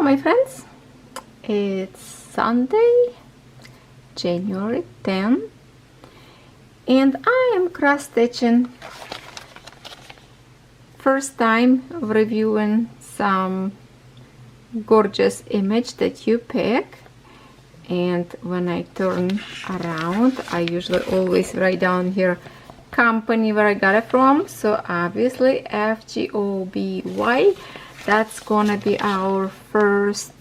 my friends, it's Sunday, January 10, and I am cross stitching. First time reviewing some gorgeous image that you pick, and when I turn around I usually always write down here company where I got it from. So obviously FGOBY, that's gonna be our first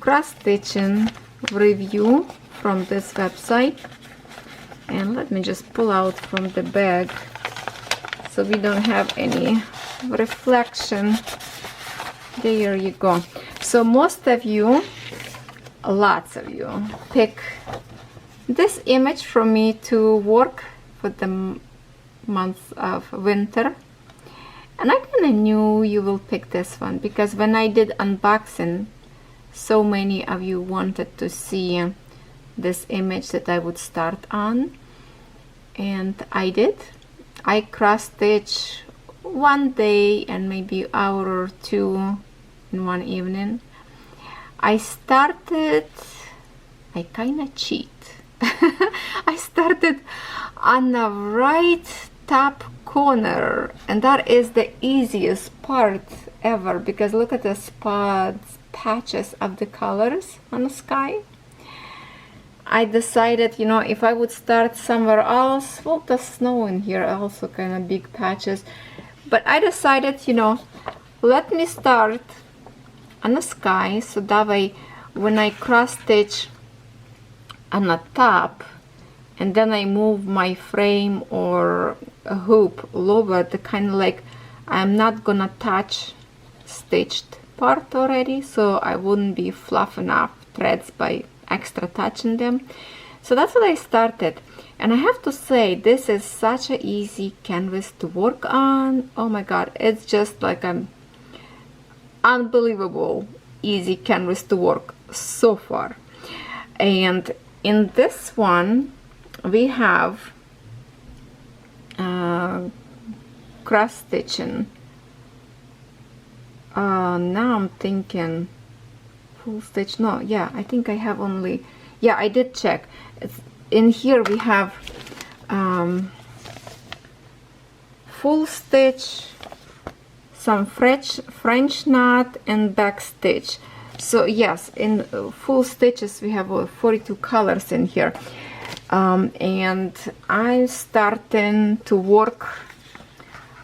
cross stitching review from this website. And let me just pull out from the bag so we don't have any reflection. There you go. So most of you, lots of you, pick this image from me to work for the month of winter, and I kind of knew you will pick this one because when I did unboxing, so many of you wanted to see this image that I would start on, and I did. I cross stitch one day and maybe an hour or two in one evening. I kind of cheat. I started on the right top corner, and that is the easiest part ever because look at the spots, patches of the colors on the sky. I decided, you know, if I would start somewhere else, well, the snow in here also kind of big patches, but I decided, you know, let me start on the sky, so that way when I cross stitch on the top and then I move my frame or a hoop lower, the kind of like I'm not gonna touch stitched part already, so I wouldn't be fluffing up threads by extra touching them. So that's what I started, and I have to say this is such an easy canvas to work on. Oh my god, it's just like an unbelievable easy canvas to work so far. And in this one we have cross stitching. Now I'm thinking full stitch. No, yeah, I think I have only, yeah, I did check. It's in here we have full stitch, some French knot, and back stitch. So yes, in full stitches we have 42 colors in here, and I'm starting to work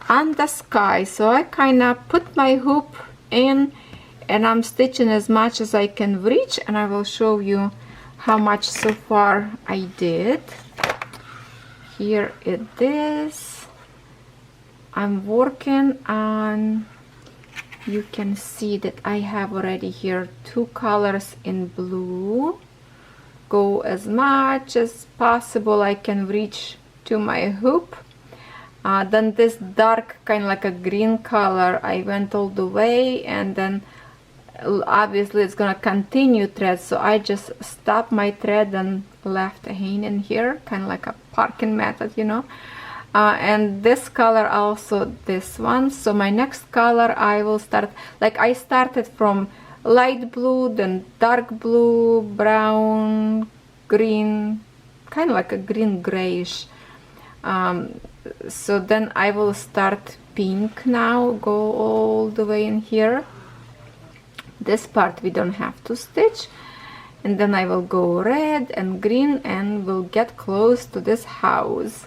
on the sky. So I kind of put my hoop in and I'm stitching as much as I can reach, and I will show you how much so far I did. Here it is. I'm working on, you can see that I have already here 2 colors in blue. Go as much as possible I can reach to my hoop. Then this dark kind of like a green color, I went all the way, and then obviously it's gonna continue thread, so I just stopped my thread and left a hanging here, kind of like a parking method, you know. And this color also, this one. So my next color I will start, like I started from light blue, then dark blue, brown, green, kind of like a green grayish. So then I will start pink now, go all the way in here. This part we don't have to stitch, and then I will go red and green and we'll get close to this house.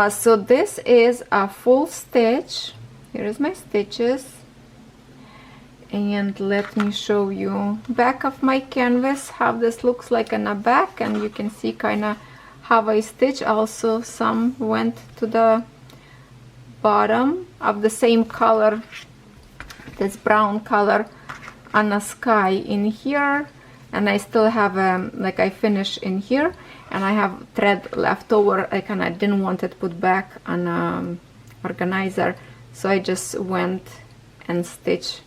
So this is a full stitch. Here is my stitches, and let me show you back of my canvas how this looks like in the back, and you can see kind of how I stitch. Also some went to the bottom of the same color, this brown color on the sky in here, and I still have like I finish in here, and I have thread left over. I kind of didn't want it put back on organizer, so I just went and stitched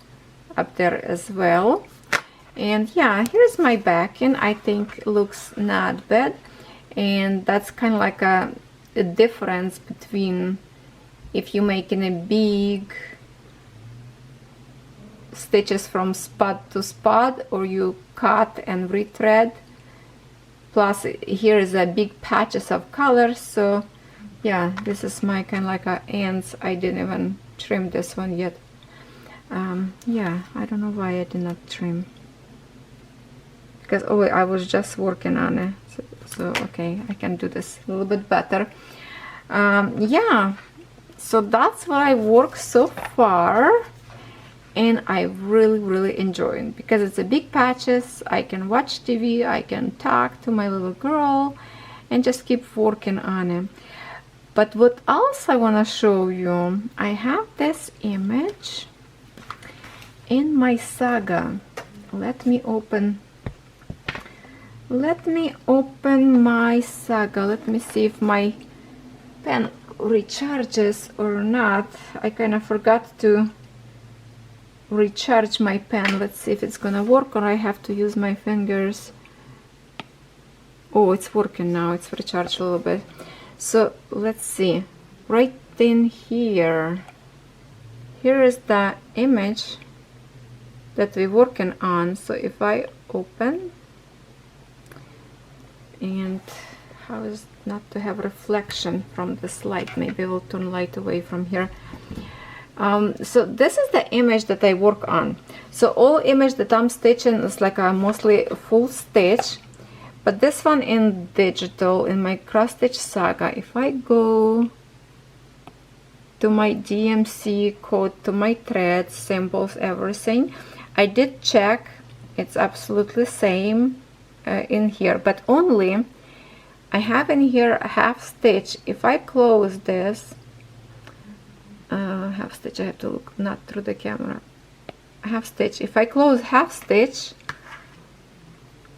up there as well. And yeah, here's my backing. I think it looks not bad, and that's kind of like a difference between if you're making a big stitches from spot to spot, or you cut and rethread. Plus here is a big patches of colors. So yeah, this is my kind of like a ends. I didn't even trim this one yet. Yeah, I don't know why I did not trim, because oh, I was just working on it. So okay, I can do this a little bit better. Yeah, so that's what I worked so far, and I really enjoy it because it's a big patches. I can watch TV, I can talk to my little girl and just keep working on it. But what else I want to show you, I have this image in my saga. Let me open my saga. Let me see if my pen recharges or not. I kind of forgot to recharge my pen. Let's see if it's gonna work, or I have to use my fingers. Oh, it's working now. It's recharged a little bit. So let's see. Right in here is the image that we're working on. So if I open, and how is it not to have reflection from this light? Maybe we'll turn light away from here. So this is the image that I work on. So all image that I'm stitching is like a mostly full stitch, but this one in digital in my cross stitch saga, if I go to my DMC code, to my threads, symbols, everything, I did check, it's absolutely same in here, but only I have in here a half stitch. If I close this half stitch, I have to look not through the camera. Half stitch, if I close half stitch,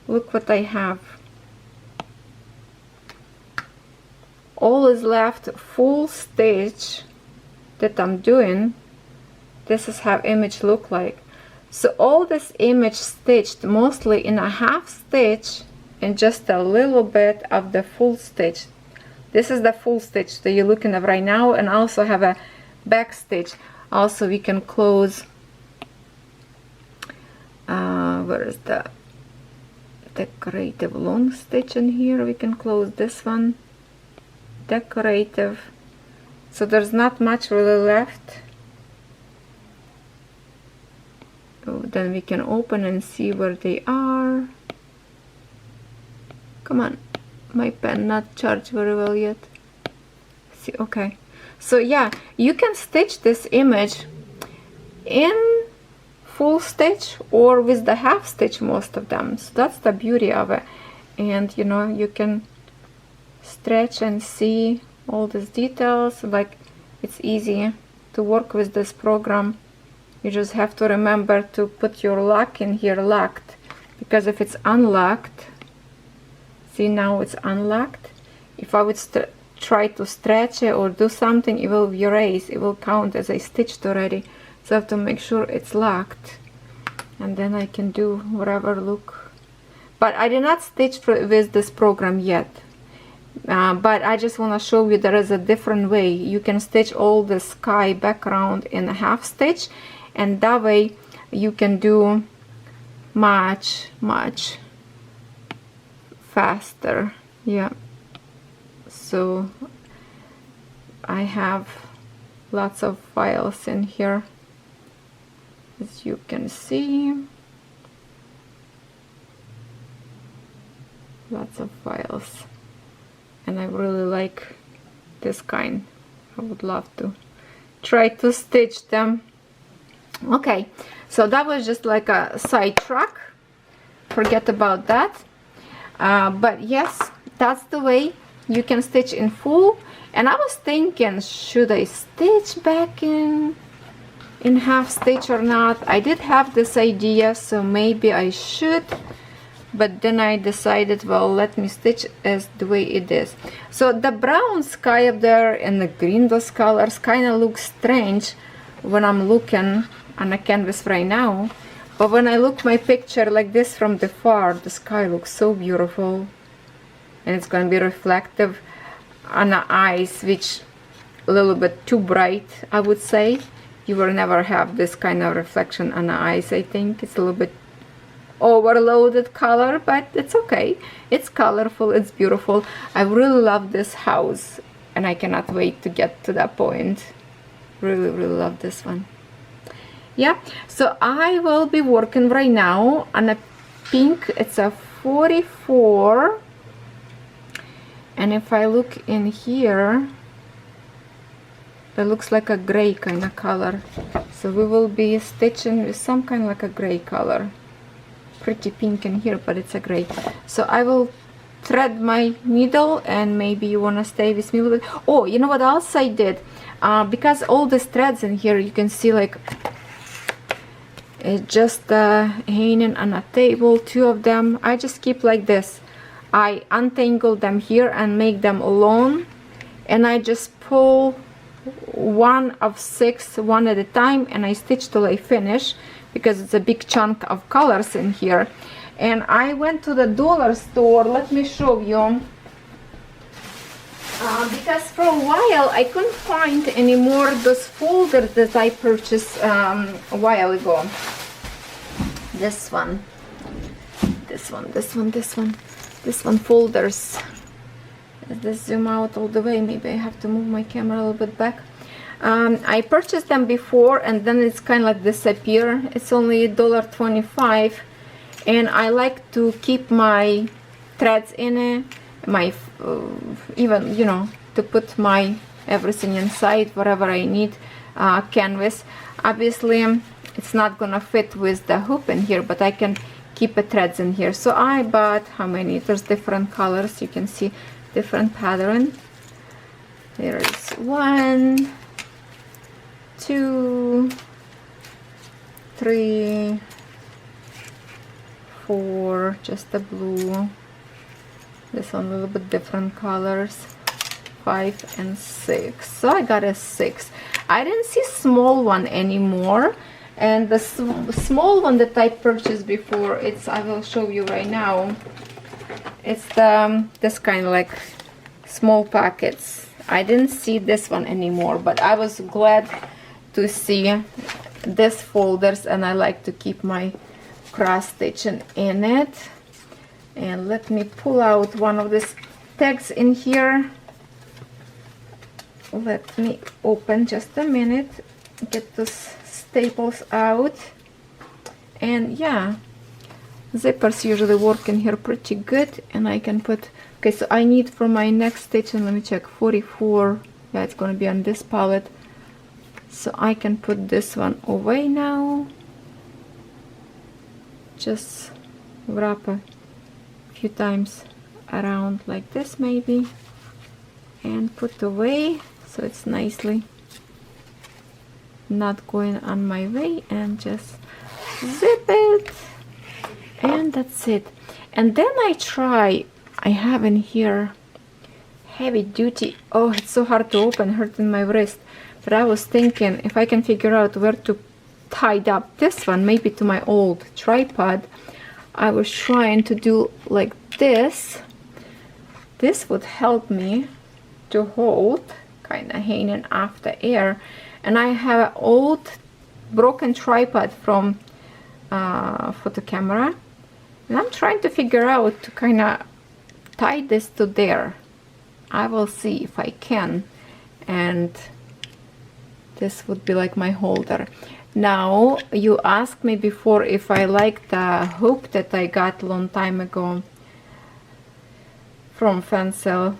look what I have. All is left full stitch that I'm doing. This is how image look like. So all this image stitched mostly in a half stitch and just a little bit of the full stitch. This is the full stitch that you're looking at right now, and also have a back stitch. Also we can close, where is the decorative long stitch in here? We can close this one, decorative. So there's not much really left. So then we can open and see where they are. Come on, my pen not charged very well yet. See, okay. So yeah, you can stitch this image in full stitch or with the half stitch, most of them. So that's the beauty of it. And you know, you can stretch and see all these details. Like, it's easy to work with this program. You just have to remember to put your lock in here, locked, because if it's unlocked, see, now it's unlocked. If I would try to stretch it or do something, it will erase, it will count as I stitched already. So I have to make sure it's locked, and then I can do whatever look. But I did not stitch with this program yet. But I just want to show you there is a different way. You can stitch all the sky background in a half stitch, and that way you can do much faster. Yeah, so I have lots of files in here, as you can see. Lots of files, and I really like this kind. I would love to try to stitch them. Okay, so that was just like a sidetrack, forget about that. But yes, that's the way you can stitch in full. And I was thinking, should I stitch back in half stitch or not? I did have this idea, so maybe I should, but then I decided, well, let me stitch as the way it is. So the brown sky up there and the green, those colors kind of look strange when I'm looking on a canvas right now, but when I look my picture like this from the far, the sky looks so beautiful, and it's going to be reflective on the eyes, which a little bit too bright, I would say. you will never have this kind of reflection on the eyes. I think it's a little bit overloaded color, but it's okay. It's colorful, it's beautiful. I really love this house and I cannot wait to get to that point. Really love this one. Yeah, so I will be working right now on a pink. It's a 44, and if I look in here, it looks like a gray kind of color, so we will be stitching with some kind of like a gray color. Pretty pink in here, but it's a gray. So I will thread my needle, and maybe you want to stay with me a little bit. Oh, you know what else I did? Because all these threads in here, you can see like it's just hanging on a table, 2 of them. I just keep like this. I untangle them here and make them long, and I just pull 1 of 6 one at a time, and I stitch till I finish, because it's a big chunk of colors in here. And I went to the dollar store. Let me show you, because for a while I couldn't find any more those folders that I purchased a while ago. This one folders. Let's zoom out all the way. Maybe I have to move my camera a little bit back. I purchased them before, and then it's kind of like disappear. It's only $1.25, and I like to keep my threads in it, my even, you know, to put my everything inside, whatever I need. Canvas, obviously it's not gonna fit with the hoop in here, but I can keep the threads in here. So I bought, how many? There's different colors, you can see different pattern. There is 1, 2, 3, 4, just the blue. This one a little bit different colors. 5 and 6. So I got a 6. I didn't see small one anymore, and the small one that I purchased before, it's, I will show you right now. It's the this kind of like small packets. I didn't see this one anymore, but I was glad to see this folders, and I like to keep my cross stitching in it. And let me pull out one of these tags in here. Let me open just a minute, get those staples out. And yeah, zippers usually work in here pretty good, and I can put, okay, so I need for my next stitch, and let me check, 44, yeah, it's gonna be on this palette. So I can put this one away now. Just wrap a few times around like this maybe, and put away so it's nicely not going on my way, and just zip it, and that's it. And then I have in here heavy duty, oh, it's so hard to open, hurting my wrist. But I was thinking if I can figure out where to tie up this one, maybe to my old tripod. I was trying to do like this. This would help me to hold, kind of hanging off the air. And I have an old broken tripod from photo camera, and I'm trying to figure out to kind of tie this to there. I will see if I can, and this would be like my holder. Now, you asked me before if I like the hoop that I got a long time ago from Fancel.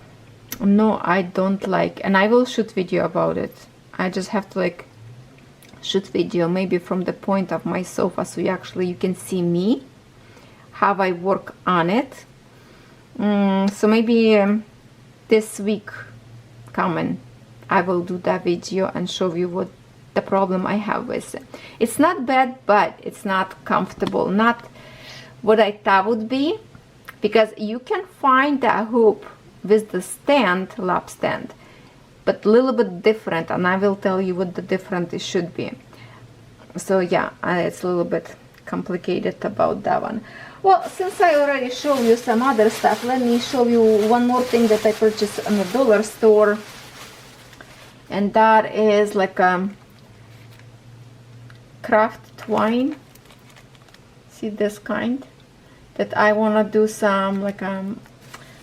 No, I don't like, and I will shoot video about it. I just have to like shoot video maybe from the point of my sofa, so you can see me, how I work on it. So maybe this week coming I will do that video and show you what the problem I have with it. It's not bad, but it's not comfortable, not what I thought would be, because you can find that hoop with the stand, lap stand, but a little bit different, and I will tell you what the difference it should be. So yeah, it's a little bit complicated about that one. Well, since I already showed you some other stuff, let me show you one more thing that I purchased in the dollar store, and that is like craft twine. See this kind? That I want to do some like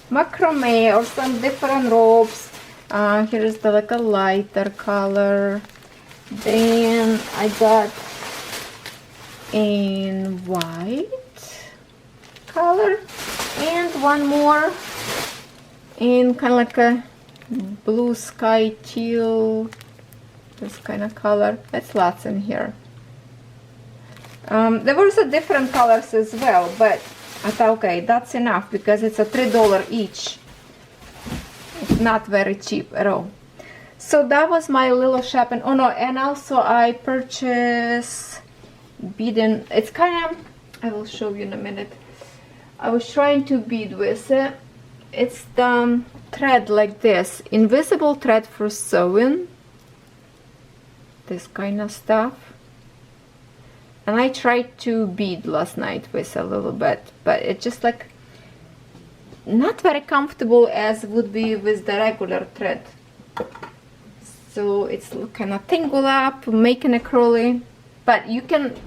macrame or some different ropes. Here is the like a lighter color. Then I got in white color and one more in kind of like a blue sky teal, this kind of color. That's lots in here. There was a different colors as well, but I thought, okay, that's enough because it's a $3 each. It's not very cheap at all. So that was my little shopping. Oh no, and also I purchased beading. It's kind of, I will show you in a minute. I was trying to bead with it. It's the thread like this, invisible thread for sewing, this kind of stuff. And I tried to bead last night with a little bit, but it's just like not very comfortable as would be with the regular thread. So it's kind of tangled up, making it curly. But you can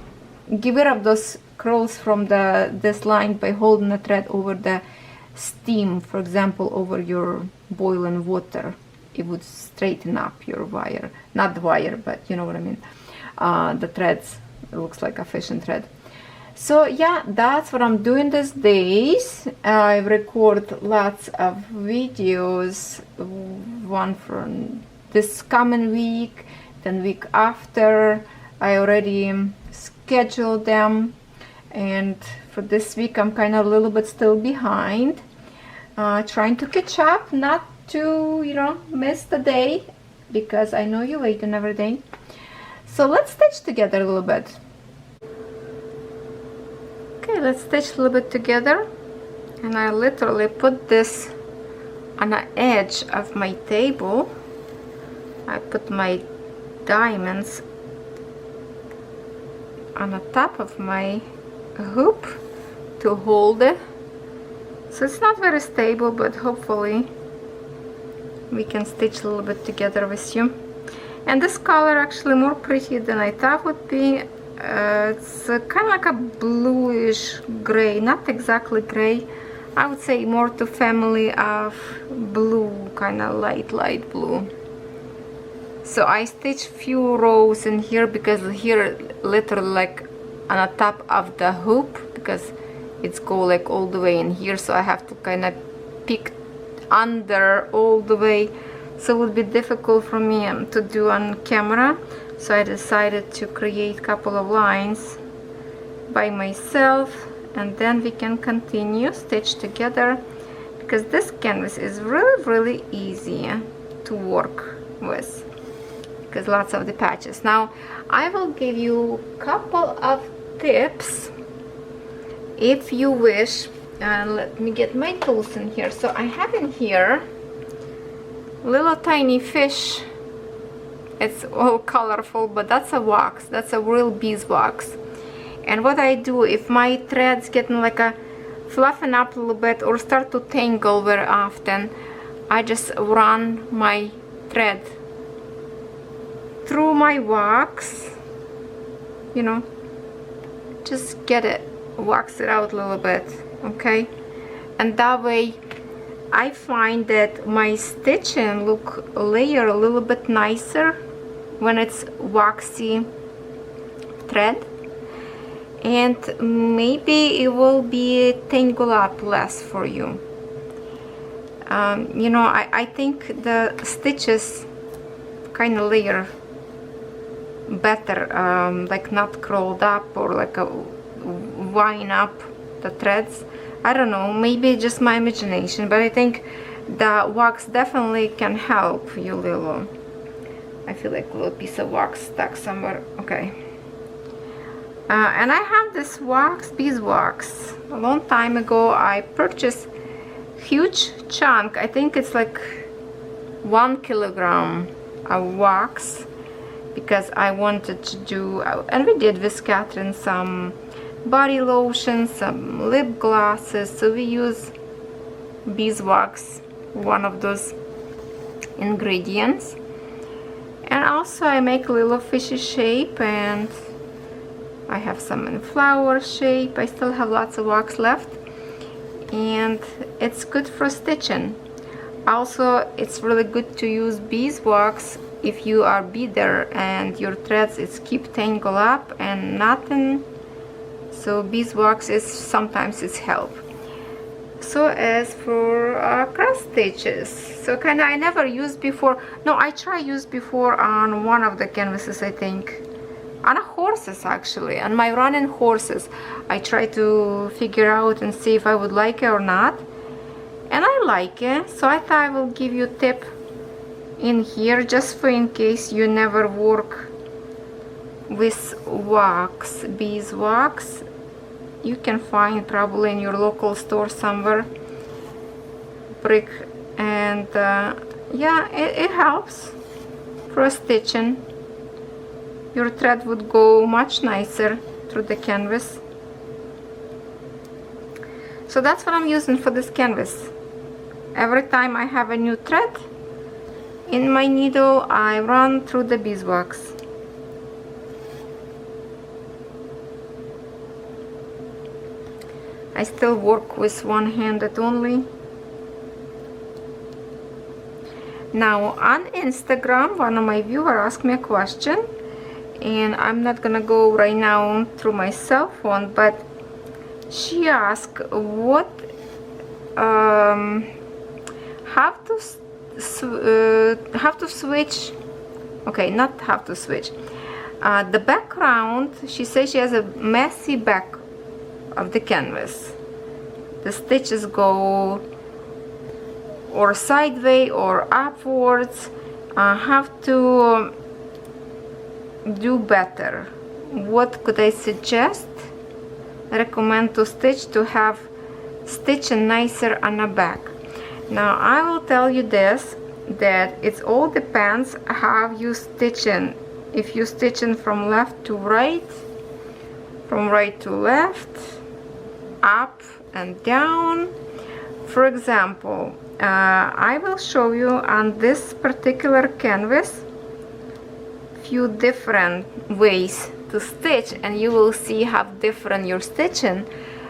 get rid of those curls from this line by holding the thread over the steam, for example, over your boiling water. It would straighten up your wire, not the wire, but you know what I mean, the threads. It looks like a fishing thread. So yeah, that's what I'm doing these days. I record lots of videos, one from this coming week, then week after. I already scheduled them, and for this week I'm kind of a little bit still behind, trying to catch up, not to, you know, miss the day, because I know you're waiting every day. So let's stitch together a little bit. Okay, let's stitch a little bit together. And I literally put this on the edge of my table. I put my diamonds on the top of my hoop to hold it. So it's not very stable, but hopefully we can stitch a little bit together with you. And this color actually more pretty than I thought would be. It's kind of like a bluish gray, not exactly gray. I would say more to family of blue, kind of light blue. So I stitched few rows in here because here literally like on the top of the hoop, because it's go like all the way in here, so I have to kind of pick under all the way. So it would be difficult for me to do on camera, so I decided to create a couple of lines by myself, and then we can continue stitch together, because this canvas is really easy to work with, because lots of the patches. Now I will give you a couple of tips if you wish, and let me get my tools in here. So I have in here little tiny fish. It's all colorful, but that's a wax, that's a real beeswax. And what I do, if my threads getting like a fluffing up a little bit or start to tangle very often, I just run my thread through my wax, you know, just get it, wax it out a little bit, okay? And that way I find that my stitching look layer a little bit nicer when it's waxy thread, and maybe it will be tangle up less for you. You know, I think the stitches kind of layer better, like not curled up or like a wind up the threads. I don't know, maybe just my imagination, but I think the wax definitely can help you little. I feel like a little piece of wax stuck somewhere. Okay. And I have this wax, beeswax. A long time ago I purchased huge chunk. I think it's like 1 kilogram of wax, because I wanted to do, and we did with Catherine, some body lotion, some lip glosses. So we use beeswax, one of those ingredients. And also I make a little fishy shape and I have some in flower shape. I still have lots of wax left, and it's good for stitching. Also, it's really good to use beeswax if you are beader and your threads keep tangled up and nothing. So beeswax is sometimes it's help. So as for cross stitches, so kind of I never used before. No, I tried used before on one of the canvases, I think, on a horses actually, on my running horses. I tried to figure out and see if I would like it or not, and I like it. So I thought I will give you a tip in here just for in case you never work with wax, beeswax. You can find probably in your local store somewhere, brick, and yeah, it helps for stitching. Your thread would go much nicer through the canvas. So that's what I'm using for this canvas. Every time I have a new thread in my needle, I run through the beeswax. I still work with one-handed only. Now on Instagram, one of my viewers asked me a question, and I'm not gonna go right now through my cell phone, but she asked what how to switch. Okay, not how to switch. The background, she says she has a messy back of the canvas. The stitches go or sideways or upwards. Have to do better. What could I suggest? I recommend to stitch to have stitching nicer on the back. Now I will tell you this, that it all depends how you stitching. If you stitching from left to right, from right to left, up and down. For example, I will show you on this particular canvas few different ways to stitch, and you will see how different your stitching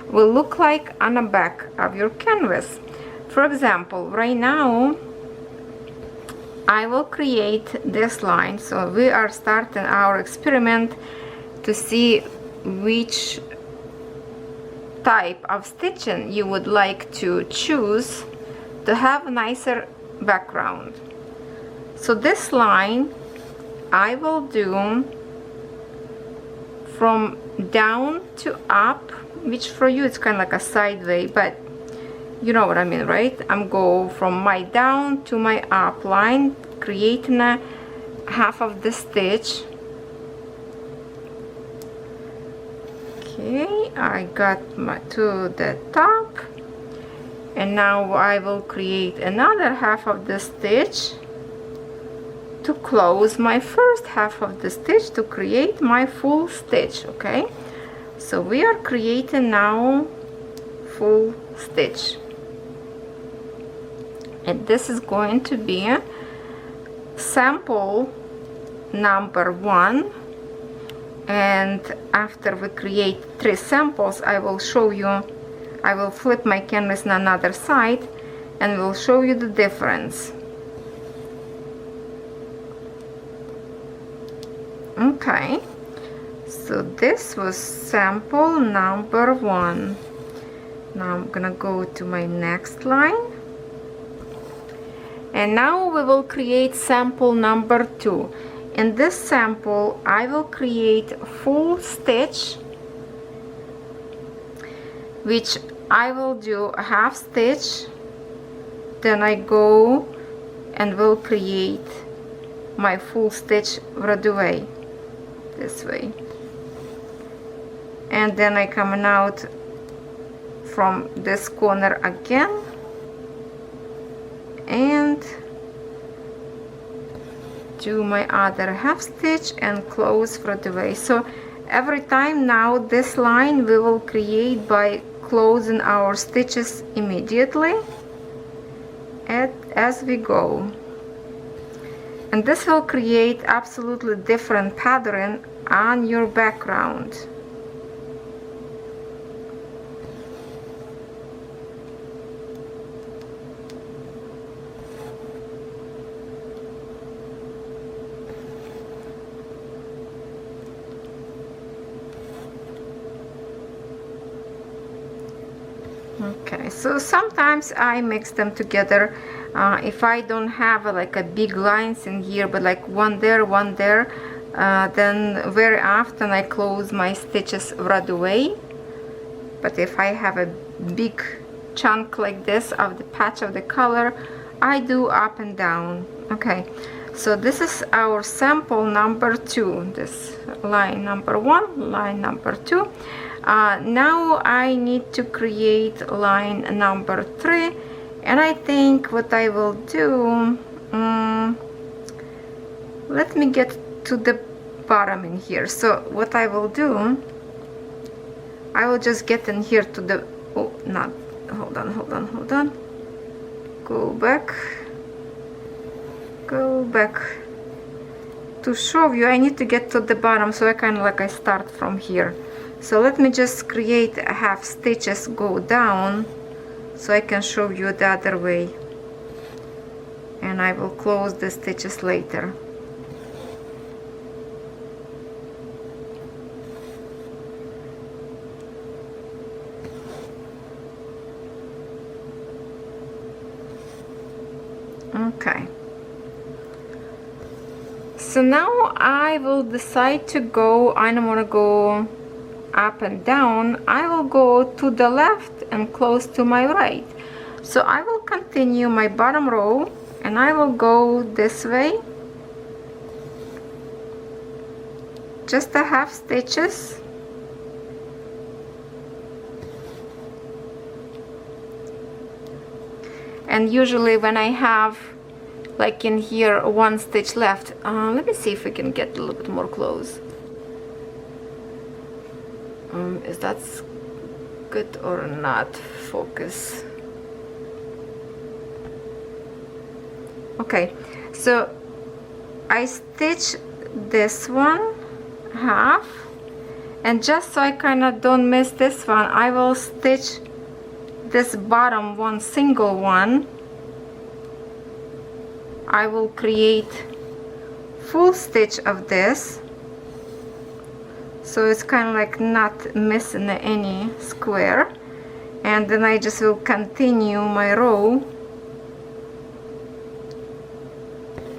will look like on the back of your canvas. For example, right now I will create this line. So we are starting our experiment to see which type of stitching you would like to choose to have a nicer background. So this line I will do from down to up, which for you it's kind of like a sideways, but you know what I mean, right? I'm go from my down to my up line, creating a half of the stitch. Okay, I got my to the top, and now I will create another half of the stitch to close my first half of the stitch to create my full stitch. Okay, so we are creating now full stitch, and this is going to be sample number 1. And after we create 3 samples, I will show you, I will flip my canvas on another side and will show you the difference. Okay, so this was sample number 1. Now I'm gonna go to my next line, and now we will create sample number 2. In this sample I will create full stitch, which I will do a half stitch, then I go and will create my full stitch right away, this way, and then I coming out from this corner again and do my other half stitch and close right away. So every time now this line we will create by closing our stitches immediately as we go, and this will create absolutely different pattern on your background. Okay, so sometimes I mix them together. If I don't have like a big lines in here, but like one there, then very often I close my stitches right away. But if I have a big chunk like this of the patch of the color, I do up and down. Okay, so this is our sample number 2, this line number 1, line number 2. Now I need to create line number 3, and I think what I will do, let me get to the bottom in here. So what I will do, I will just get in here to the, oh, not, hold on, go back to show you. I need to get to the bottom, so I kind of like I start from here. So let me just create a half stitches, go down, so I can show you the other way, and I will close the stitches later. Okay, so now I will decide to go, I don't want to go up and down, I will go to the left and close to my right. So I will continue my bottom row and I will go this way, just a half stitches, and usually when I have like in here one stitch left, let me see if we can get a little bit more close. Is that good or not? Focus. Okay, so I stitch this one half, and just so I kind of don't miss this one, I will stitch this bottom one, single one. I will create full stitch of this, so it's kind of like not missing any square, and then I just will continue my row,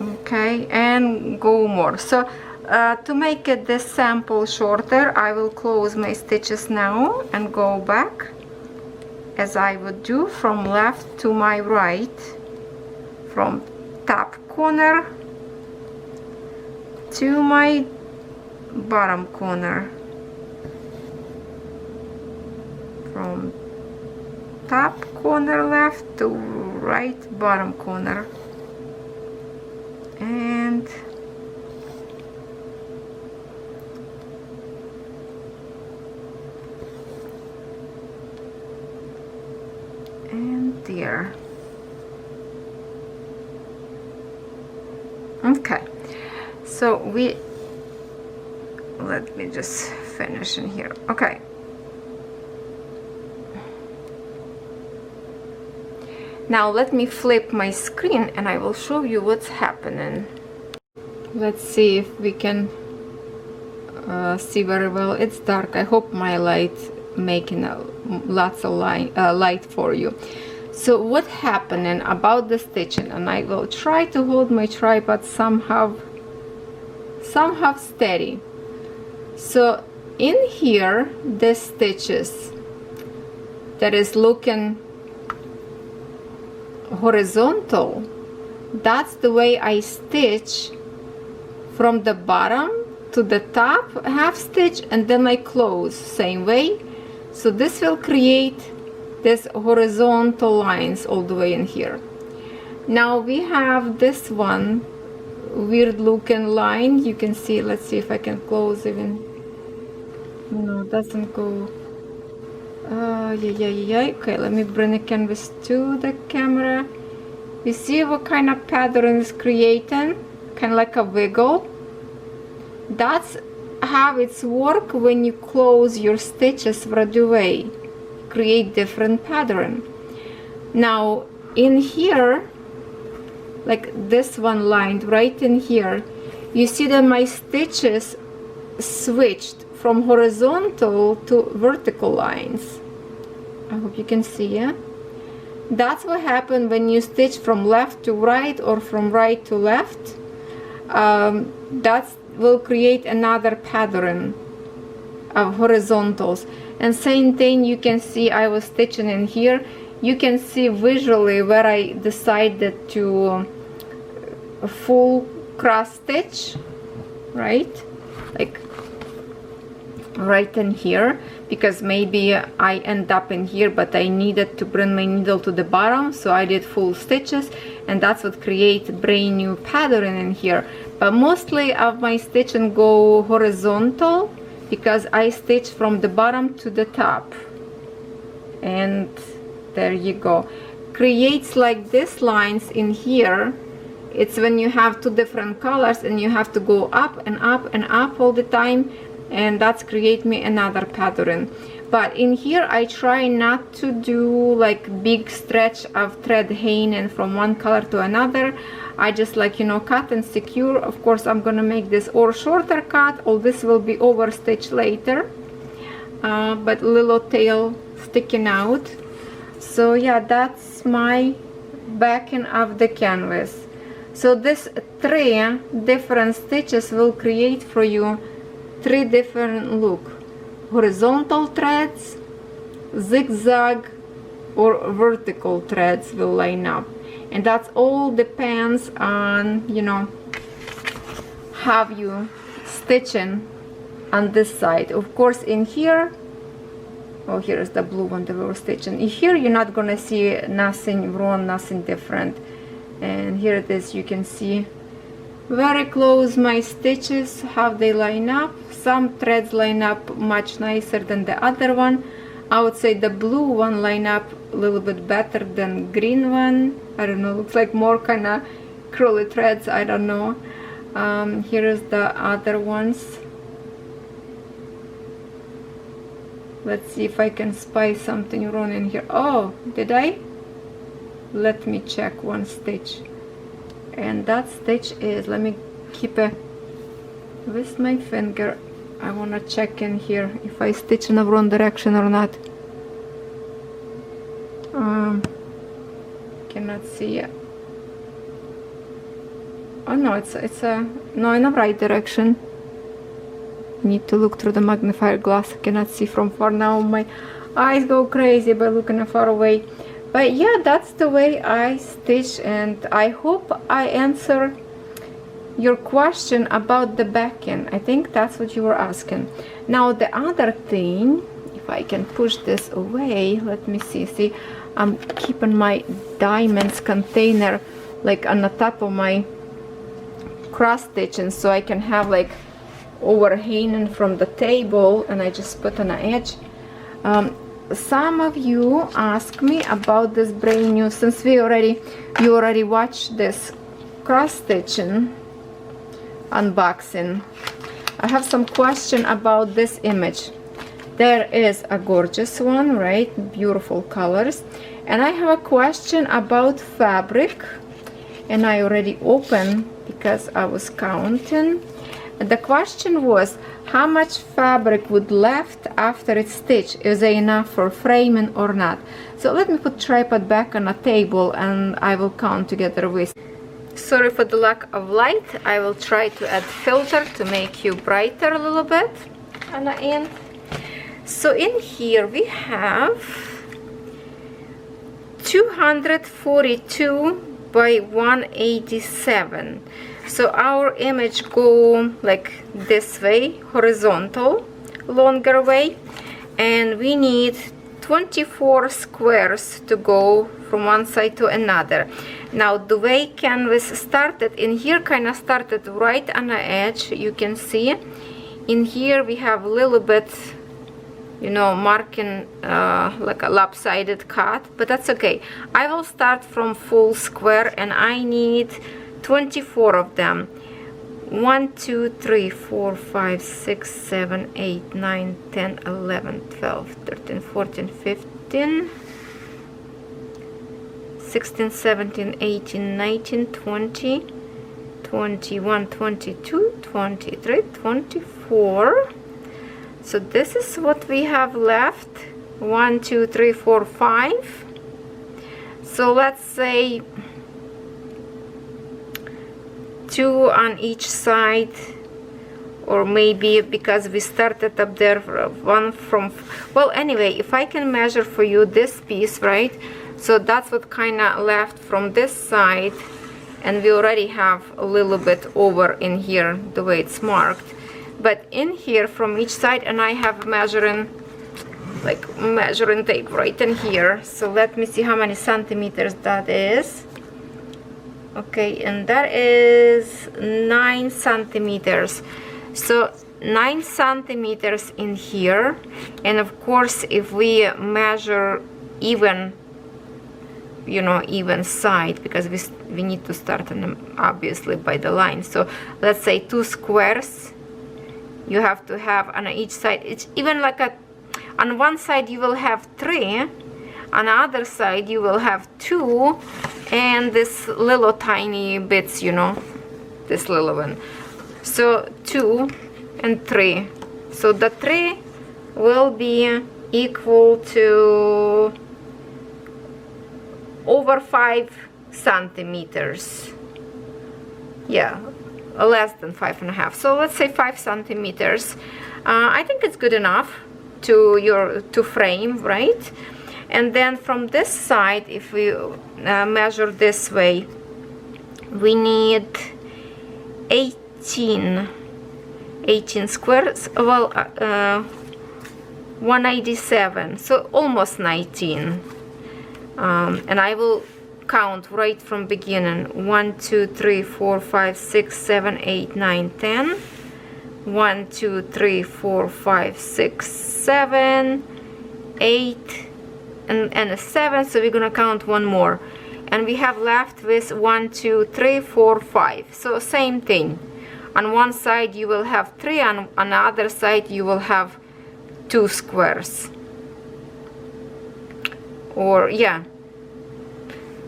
okay, and go more. So to make it this sample shorter, I will close my stitches now and go back as I would do from left to my right, from top corner to my bottom corner, from top corner left to right bottom corner, and there. Okay, so let me just finish in here. Okay, now let me flip my screen and I will show you what's happening. Let's see if we can see very well. It's dark. I hope my light making lots of light for you. So what happening about the stitching, and I will try to hold my tripod somehow steady. So in here, the stitches that is looking horizontal, that's the way I stitch from the bottom to the top half stitch, and then I close same way. So this will create this horizontal lines all the way in here. Now we have this one weird looking line, you can see. Let's see if I can close even. No, it doesn't go. Yeah. Okay, let me bring the canvas to the camera. You see what kind of pattern is creating, kind of like a wiggle. That's how it's work when you close your stitches right away, create different pattern. Now in here, like this one lined right in here, you see that my stitches switched from horizontal to vertical lines. I hope you can see, yeah? That's what happened when you stitch from left to right or from right to left. That will create another pattern of horizontals. And same thing, you can see I was stitching in here. You can see visually where I decided to full cross stitch, right? Like right in here, because maybe I end up in here, but I needed to bring my needle to the bottom, so I did full stitches, and that's what created brand new pattern in here. But mostly of my stitching go horizontal, because I stitch from the bottom to the top, and there you go. Creates like this lines in here. It's when you have two different colors and you have to go up and up and up all the time, and that's create me another pattern. But in here I try not to do like big stretch of thread hanging from one color to another. I just like, you know, cut and secure. Of course I'm gonna make this or shorter cut, or this will be over stitched later, but little tail sticking out. So yeah, that's my backing of the canvas. So this 3 different stitches will create for you 3 different look: horizontal threads, zigzag, or vertical threads will line up. And that's all depends on, you know, how you stitching on this side. Of course in here, oh, here is the blue one that we were stitching. In here you're not gonna see nothing wrong, nothing different. And here it is, you can see very close my stitches, how they line up. Some threads line up much nicer than the other one. I would say the blue one line up a little bit better than green one. I don't know, looks like more kind of curly threads, I don't know. Here is the other ones. Let's see if I can spy something wrong in here. Oh, did I? Let me check one stitch. And that stitch is, let me keep it with my finger. I want to check in here if I stitch in the wrong direction or not. Cannot see it. Oh no, it's no, in the right direction. Need to look through the magnifier glass. I cannot see from far now. My eyes go crazy by looking far away. But yeah, that's the way I stitch, and I hope I answer your question about the backing. I think that's what you were asking. Now the other thing, if I can push this away, let me see. See, I'm keeping my diamonds container like on the top of my cross stitching, so I can have like overhanging from the table, and I just put on an edge. Some of you ask me about this brand new, since you already watched this cross stitching unboxing. I have some question about this image. There is a gorgeous one, right? Beautiful colors. And I have a question about fabric, and I already opened because I was counting. And the question was, how much fabric would left after it's stitched? Is it enough for framing or not? So let me put tripod back on a table and I will count together with. Sorry for the lack of light. I will try to add filter to make you brighter a little bit on the end. So in here we have 242 by 187. So our image go like this way, horizontal, longer way, and we need 24 squares to go from one side to another. Now the way canvas started, in here kind of started right on the edge, you can see. In here we have a little bit, you know, marking like a lopsided cut, but that's okay. I will start from full square, and I need 24 of them. 1 2 3 4 5 6 7 8 9 10 11 12 13 14 15 16 17 18 19 20 21 22 23 24. So this is what we have left 1 2 3 4 5. So let's say 2 on each side, or maybe because we started up there one from, well, anyway, if I can measure for you this piece, right? So that's what kind of left from this side, and we already have a little bit over in here the way it's marked, but in here from each side, and I have measuring tape right in here. So let me see how many centimeters that is. Okay, and that is 9 centimeters. So 9 centimeters in here, and of course if we measure even, you know, even side, because we need to start on them obviously by the line. So let's say 2 squares you have to have on each side. It's even like a, on one side you will have 3, on the other side you will have 2, and this little tiny bits, you know, this little one. So 2 and 3. So the 3 will be equal to over 5 centimeters. Yeah, less than 5.5. So let's say 5 centimeters. I think it's good enough to frame, right? And then from this side, if we measure this way, we need 18 squares. Well, 187, so almost 19. And I will count right from beginning. 1 2 3 4 5 6 7 8 9 10. 1 2 3 4 5 6 7 8 and a 7. So we're gonna count one more, and we have left with 1 2 3 4 5. So same thing. On one side you will have 3, on the other side you will have 2 squares. Or yeah,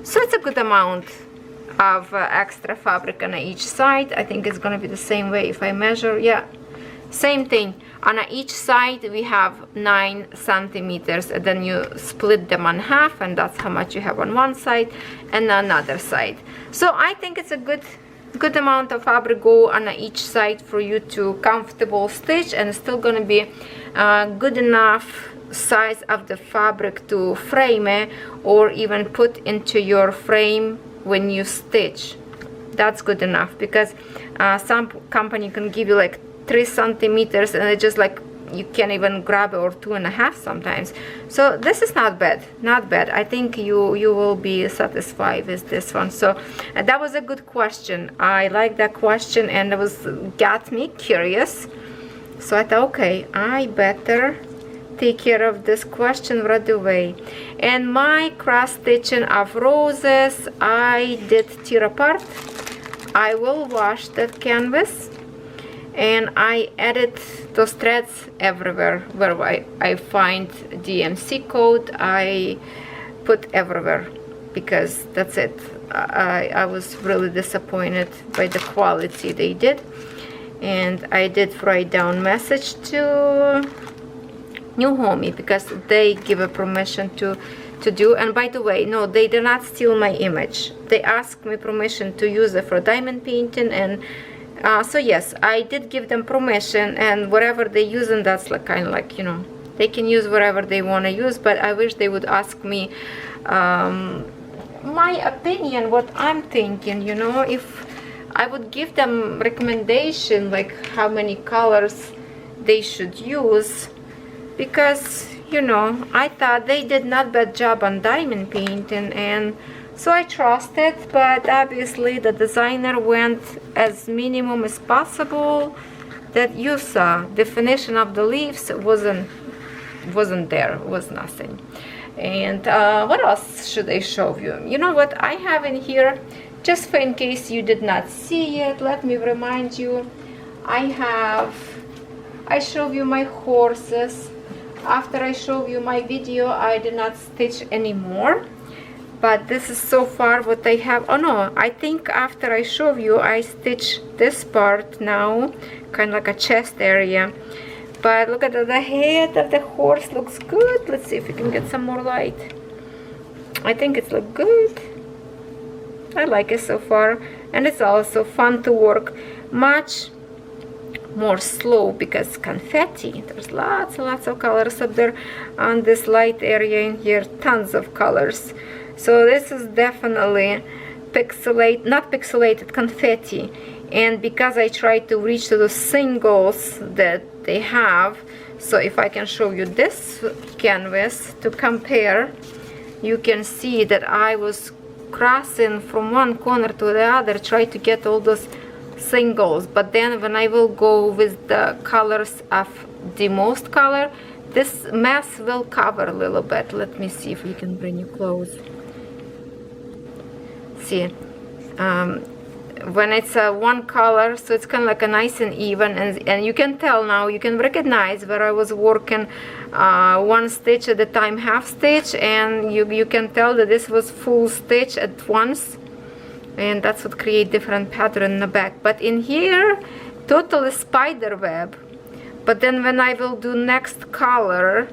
so it's a good amount of extra fabric on each side. I think it's gonna be the same way if I measure. Yeah, same thing. On each side we have 9 centimeters, and then you split them on half, and that's how much you have on one side and another side. So I think it's a good amount of fabric go on each side for you to comfortable stitch, and it's still gonna be good enough size of the fabric to frame it, or even put into your frame when you stitch. That's good enough, because some company can give you like 3 centimeters, and it's just like you can't even grab it, or 2.5 sometimes. So this is not bad, not bad. I think you will be satisfied with this one. So that was a good question. I like that question, and it was got me curious. So I thought, okay, I better take care of this question right away. And my cross stitching of roses, I did tear apart. I will wash that canvas, and I added those threads everywhere where I find DMC code. I put everywhere, because that's it. I was really disappointed by the quality they did, and I did write down message to NEWHOMY, because they give a permission to do. And by the way, no, they did not steal my image. They asked me permission to use it for diamond painting, and so yes, I did give them permission, and whatever they use, and that's like kind of like, you know, they can use whatever they want to use. But I wish they would ask me my opinion, what I'm thinking, you know, if I would give them recommendation like how many colors they should use, because, you know, I thought they did not bad job on diamond painting, and so I trusted. But obviously the designer went as minimum as possible. That you saw definition of the leaves wasn't there, was nothing. And what else should I show you? You know what I have in here, just for in case you did not see it, let me remind you. I show you my horses. After I show you my video, I did not stitch anymore, but this is so far what I have. Oh no, I think after I show you, I stitch this part now, kind of like a chest area, But look at the head of the horse, looks good. Let's see if we can get some more light. I think it's look good. I like it so far, and it's also fun to work. Much more slow because confetti. There's lots and lots of colors up there on this light area in here. Tons of colors. So this is definitely not pixelated confetti. And because I try to reach to the singles that they have, so if I can show you this canvas to compare, you can see that I was crossing from one corner to the other, try to get all those singles. But then when I will go with the colors of the most color, this mess will cover a little bit. Let me see if we can bring you close. See, when it's one color, so it's kind of like a nice and even, and you can tell now, you can recognize where I was working one stitch at a time, half stitch, and you can tell that this was full stitch at once, and that's what create different pattern in the back. But in here, totally spider web. But then when I will do next color,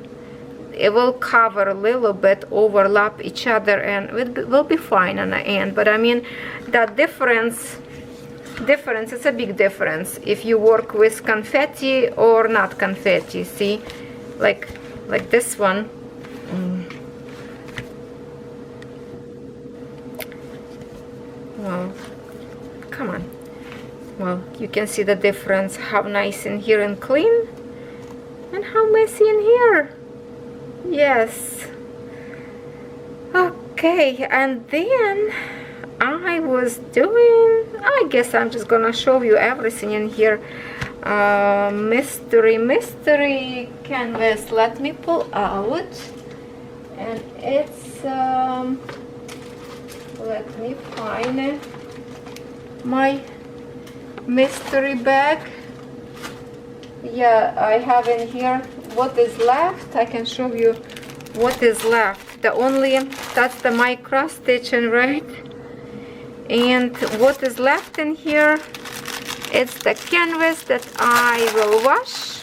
it will cover a little bit, overlap each other, and it will be fine on the end. But I mean, that difference, it's a big difference if you work with confetti or not confetti. See, like this one. Well, come on. Well, you can see the difference, how nice in here and clean, and how messy in here. Yes. Okay, and then I was doing, I guess I'm just gonna show you everything in here. Mystery canvas. Let me pull out, and it's let me find my mystery bag. Yeah, I have in here what is left. I can show you what is left. That's the micro stitching, right? And what is left in here, it's the canvas that I will wash,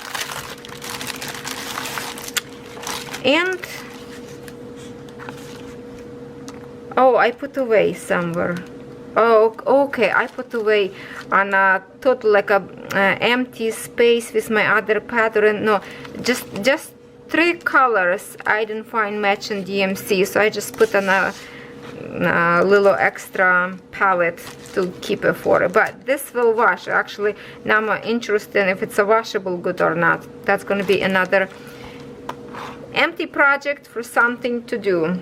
and oh, I put away somewhere. Oh, okay, I put away on a total like a empty space with my other pattern. No, just 3 colors I didn't find match in DMC, so I just put on a little extra palette to keep it for it. But this will wash. Actually, now I'm interested in if it's a washable good or not. That's going to be another empty project for something to do.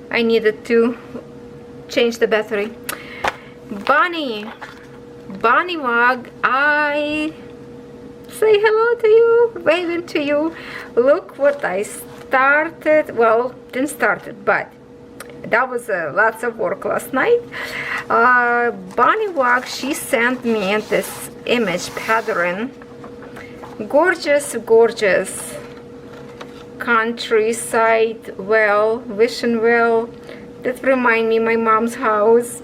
I needed to change the battery. Bunny Wog, I say hello to you, waving to you. Look what I started. Well, didn't start it, but that was lots of work last night. Bunny Wog, she sent me this image pattern. Gorgeous countryside well, wishing well. That remind me my mom's house.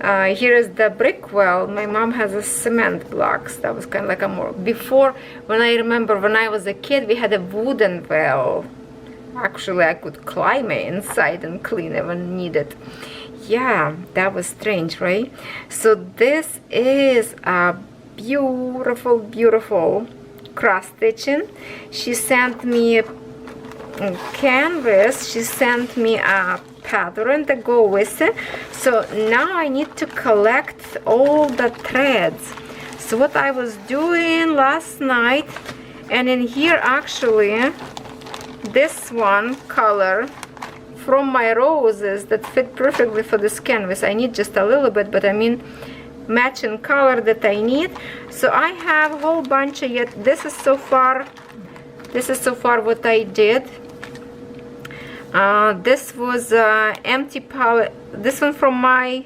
Here is the brick well. My mom has a cement blocks. That was kind of like a more before. When I remember when I was a kid, we had a wooden well. Actually, I could climb inside and clean it when needed. Yeah, that was strange, right? So this is a beautiful cross stitching. She sent me a canvas. She sent me a pattern to go with it. So now I need to collect all the threads. So what I was doing last night, and in here actually this one color from my roses that fit perfectly for this canvas. I need just a little bit, but I mean matching color that I need. So I have a whole bunch of yet. This is so far what I did. This was empty palette. This one from my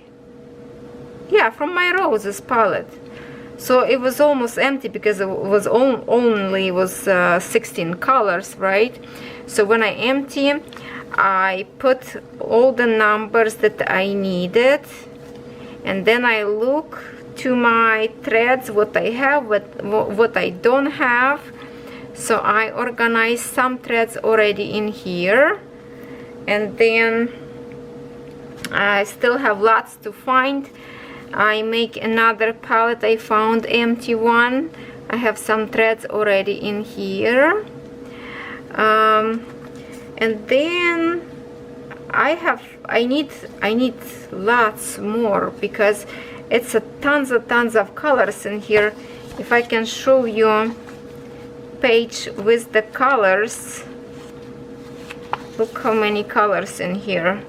roses palette. So it was almost empty because it was only 16 colors, right? So when I empty, I put all the numbers that I needed, and then I look to my threads, what I have, what I don't have. So I organized some threads already in here, and then I still have lots to find. I make another palette. I found empty one. I have some threads already in here, and then I need lots more because it's a tons of colors in here. If I can show you page with the colors, look how many colors in here.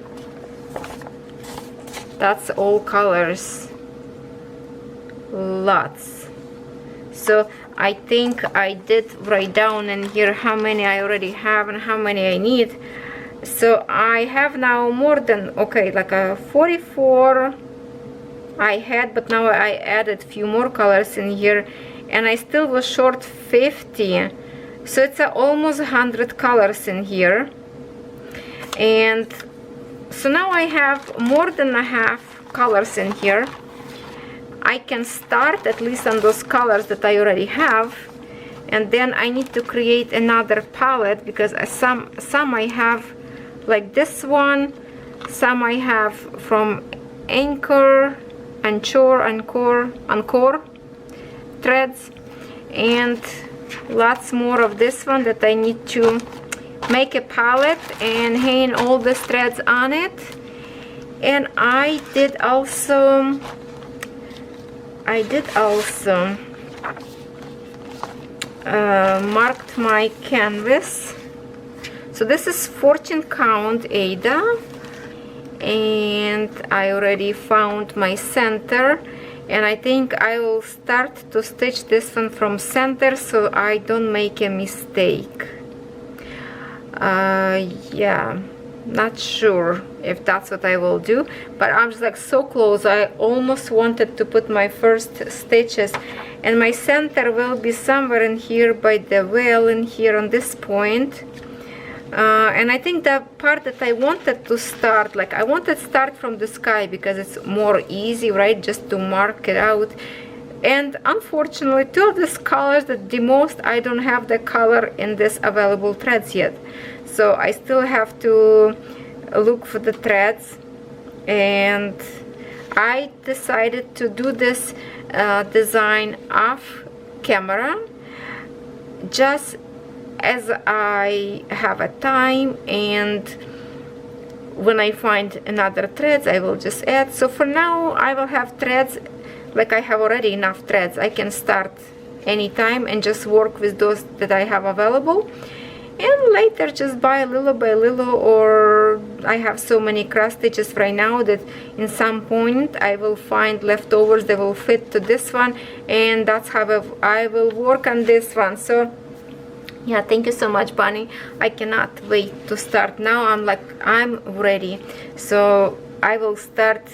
That's all colors, lots. So I think I did write down in here how many I already have and how many I need. So I have now more than, okay, like a 44 I had, but now I added a few more colors in here, and I still was short 50. So it's almost 100 colors in here. And so now I have more than a half colors in here. I can start at least on those colors that I already have, and then I need to create another palette because some I have like this one, some I have from Encore threads, and lots more of this one that I need to make a palette and hang all the threads on it. And I did also marked my canvas. So this is 14 count Ada, and I already found my center, and I think I will start to stitch this one from center so I don't make a mistake. Yeah, not sure if that's what I will do, but I'm just like so close. I almost wanted to put my first stitches, and my center will be somewhere in here by the veil in here on this point. And I think the part that I wanted to start, like I wanted to start from the sky because it's more easy, right, just to mark it out. And unfortunately, two of these colors that the most, I don't have the color in this available threads yet, so I still have to look for the threads. And I decided to do this design off camera, just as I have a time, and when I find another threads I will just add. So for now I will have threads, like I have already enough threads. I can start anytime and just work with those that I have available, and later just buy little by little, or I have so many cross stitches right now that in some point I will find leftovers that will fit to this one, and that's how I will work on this one. So yeah, thank you so much, Bunny. I cannot wait to start now. I'm ready. So I will start,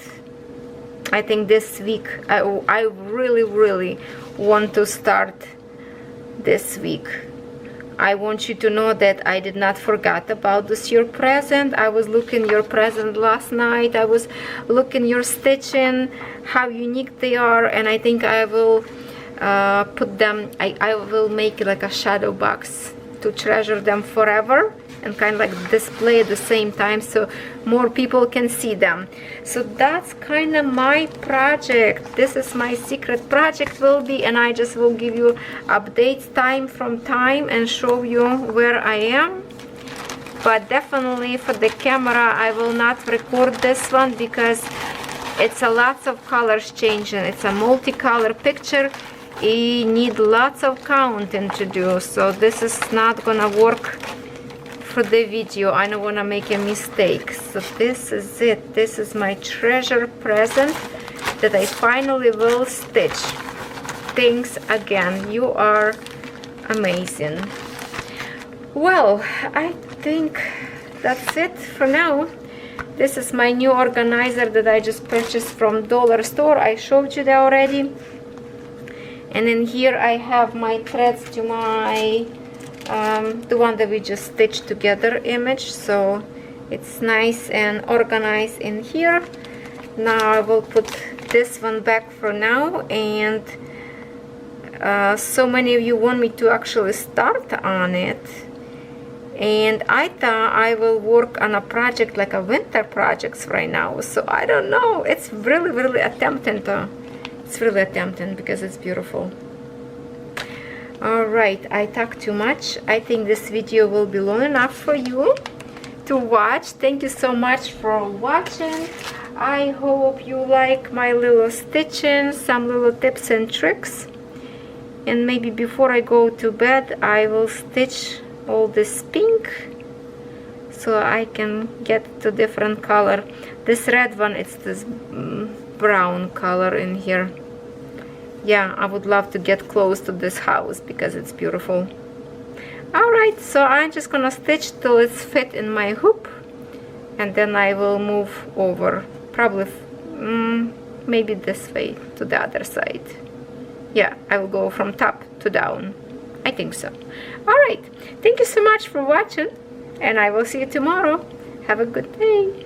I think this week. I really want to start this week. I want you to know that I did not forget about this your present. I was looking your present last night. I was looking your stitching, how unique they are, and I think I will put them, I will make like a shadow box to treasure them forever and kind of like display at the same time so more people can see them. So that's kind of my project. This is my secret project will be, and I just will give you updates time from time and show you where I am. But definitely for the camera I will not record this one because it's a lots of colors changing. It's a multicolor picture. You need lots of counting to do, so this is not gonna work for the video. I don't want to make a mistake. So this is it. This is my treasure present that I finally will stitch. Thanks again, you are amazing. Well, I think that's it for now. This is my new organizer that I just purchased from dollar store. I showed you that already. And then here I have my threads to my the one that we just stitched together image, so it's nice and organized in here. Now I will put this one back for now, and so many of you want me to actually start on it, and I thought I will work on a project like a winter projects right now. So I don't know, it's really attempting because it's beautiful. Alright, I talk too much. I think this video will be long enough for you to watch. Thank you so much for watching. I hope you like my little stitching, some little tips and tricks. And maybe before I go to bed, I will stitch all this pink so I can get to different color. This red one, it's this brown color in here. Yeah, I would love to get close to this house because it's beautiful. Alright, so I'm just gonna stitch till it's fit in my hoop, and then I will move over, probably maybe this way to the other side. Yeah, I will go from top to down. I think so. Alright, thank you so much for watching, and I will see you tomorrow. Have a good day.